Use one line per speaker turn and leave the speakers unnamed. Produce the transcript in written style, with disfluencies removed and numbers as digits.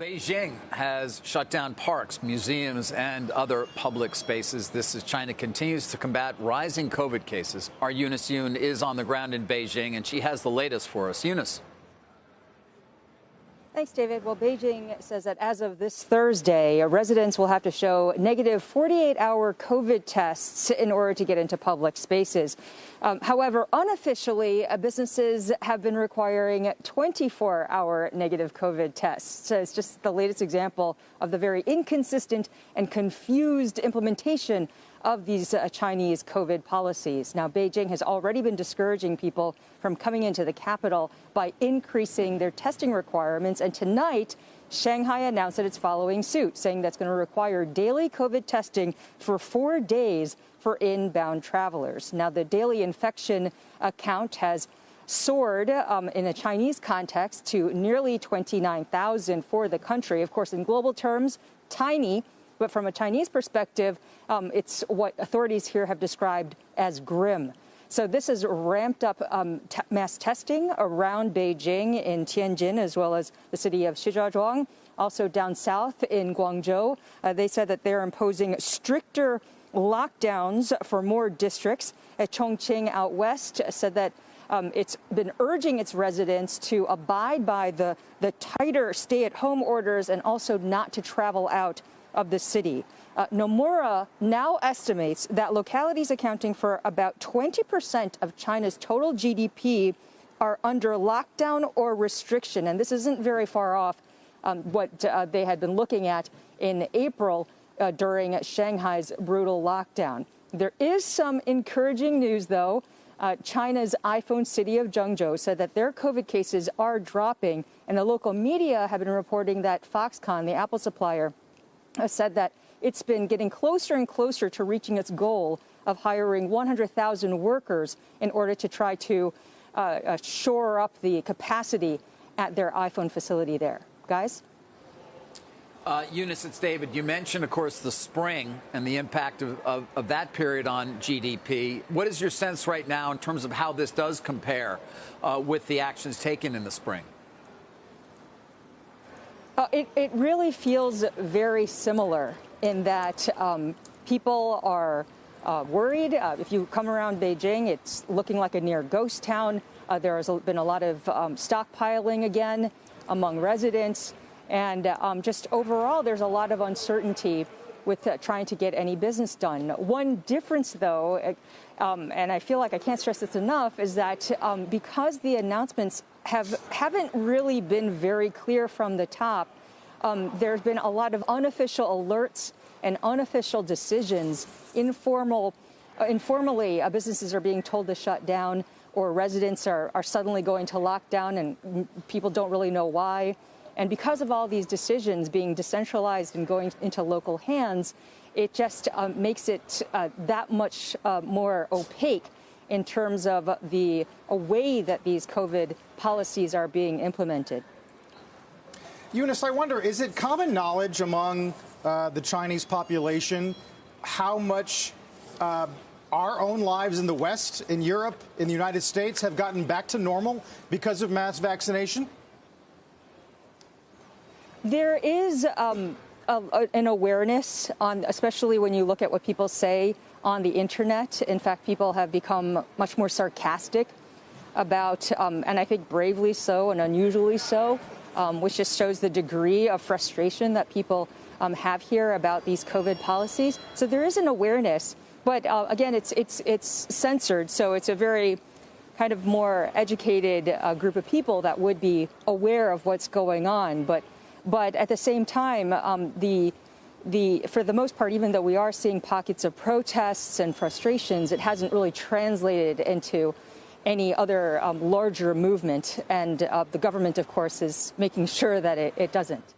Beijing has shut down parks, museums, and other public spaces. This as China continues to combat rising COVID cases. Our Eunice Yoon is on the ground in Beijing, and she has the latest for us. Eunice.
Thanks, David. Well, Beijing says that as of this Thursday, residents will have to show negative 48-hour COVID tests in order to get into public spaces. However, unofficially, businesses have been requiring 24-hour negative COVID tests. So it's just the latest example of the very inconsistent and confused implementation of these Chinese COVID policies. Now, Beijing has already been discouraging people from coming into the capital by increasing their testing requirements. And tonight, Shanghai announced that it's following suit, saying that's going to require daily COVID testing for 4 days for inbound travelers. Now, the daily infection count has soared in a Chinese context to nearly 29,000 for the country. Of course, in global terms, tiny. But from a Chinese perspective, it's what authorities here have described as grim. So this has ramped up mass testing around Beijing in Tianjin, as well as the city of Shijiazhuang, also down south in Guangzhou. They said that they're imposing stricter lockdowns for more districts. Chongqing out west said that it's been urging its residents to abide by the tighter stay-at-home orders and also not to travel out of the city. Nomura now estimates that localities accounting for about 20% of China's total GDP are under lockdown or restriction. And this isn't very far off what they had been looking at in April during Shanghai's brutal lockdown. There is some encouraging news, though. China's iPhone city of Zhengzhou said that their COVID cases are dropping, and the local media have been reporting that Foxconn, the Apple supplier, said that it's been getting closer and closer to reaching its goal of hiring 100,000 workers in order to try to shore up the capacity at their iPhone facility there. Guys?
Eunice, it's David. You mentioned, of course, the spring and the impact of that period on GDP. What is your sense right now in terms of how this does compare with the actions taken in the spring?
It really feels very similar in that people are worried. If you come around Beijing, it's looking like a near ghost town. There has been a lot of stockpiling again among residents. And just overall, there's a lot of uncertainty with trying to get any business done. One difference, though, and I feel like I can't stress this enough, is that because the announcements haven't really been very clear from the top, there's been a lot of unofficial alerts and unofficial decisions. Informally, businesses are being told to shut down, or residents are suddenly going to lockdown, and people don't really know why. And because of all these decisions being decentralized and going into local hands, it just makes it that much more opaque in terms of the way that these COVID policies are being implemented.
Eunice, I wonder, is it common knowledge among the Chinese population how much our own lives in the West, in Europe, in the United States have gotten back to normal because of mass vaccination?
There is an awareness, especially when you look at what people say on the internet. In fact, people have become much more sarcastic about, and I think bravely so and unusually so, which just shows the degree of frustration that people have here about these COVID policies. So there is an awareness, but again, it's censored. So it's a very kind of more educated group of people that would be aware of what's going on. But at the same time, for the most part, even though we are seeing pockets of protests and frustrations, it hasn't really translated into any other larger movement. And the government, of course, is making sure that it doesn't.